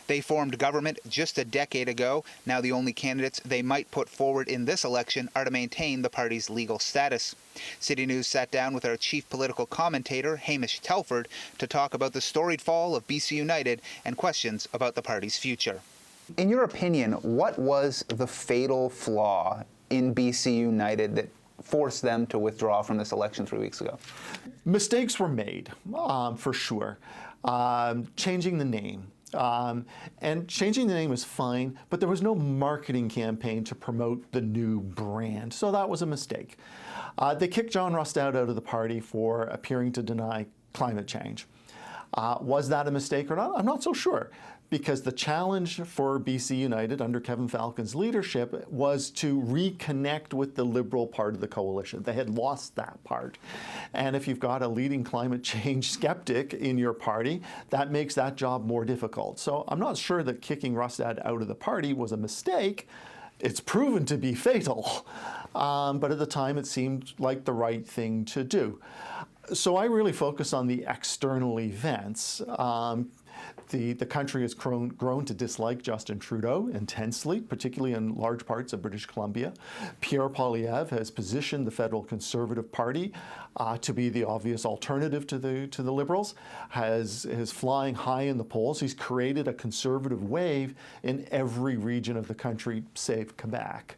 They formed government just a decade ago. Now the only candidates they might put forward in this election are to maintain the party's legal status. City News sat down with our chief political commentator, Hamish Telford, to talk about the storied fall of BC United and questions about the party's future. In your opinion, what was the fatal flaw in BC United that forced them to withdraw from this election 3 weeks ago? Mistakes were made, for sure. Changing the name. And changing the name was fine, but there was no marketing campaign to promote the new brand. So that was a mistake. They kicked John Rustad out of the party for appearing to deny climate change. Was that a mistake or not? I'm not so sure, because the challenge for BC United under Kevin Falcon's leadership was to reconnect with the Liberal part of the coalition. They had lost that part. And if you've got a leading climate change skeptic in your party, that makes that job more difficult. So I'm not sure that kicking Rustad out of the party was a mistake. It's proven to be fatal. But at the time, it seemed like the right thing to do. So I really focus on the external events. The country has grown to dislike Justin Trudeau intensely, particularly in large parts of British Columbia. Pierre Poilievre has positioned the federal Conservative Party to be the obvious alternative to the Liberals, is flying high in the polls. He's created a Conservative wave in every region of the country, save Quebec.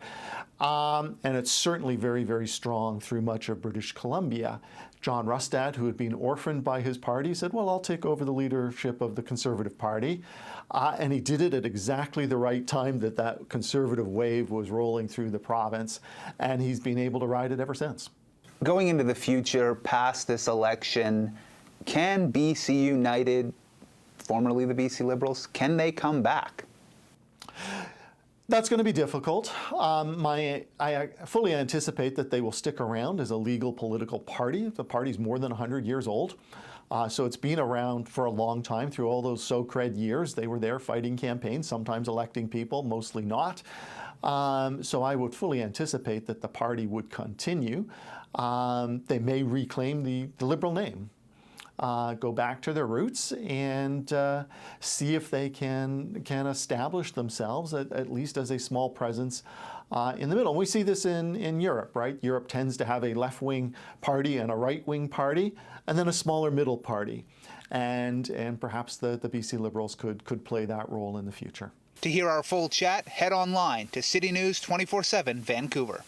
And it's certainly very, very strong through much of British Columbia. John Rustad, who had been orphaned by his party, said, well, I'll take over the leadership of the Conservative Party. And he did it at exactly the right time that Conservative wave was rolling through the province. And he's been able to ride it ever since. Going into the future, past this election, can BC United, formerly the BC Liberals, can they come back? That's going to be difficult. I fully anticipate that they will stick around as a legal political party. The party's more than 100 years old. So it's been around for a long time. Through all those so-cred years, they were there fighting campaigns, sometimes electing people, mostly not. So I would fully anticipate that the party would continue. They may reclaim the Liberal name. Go back to their roots and see if they can establish themselves at least as a small presence in the middle. And we see this in Europe, right? Europe tends to have a left-wing party and a right-wing party, and then a smaller middle party. And perhaps the BC Liberals could play that role in the future. To hear our full chat, head online to City News 24/7 Vancouver.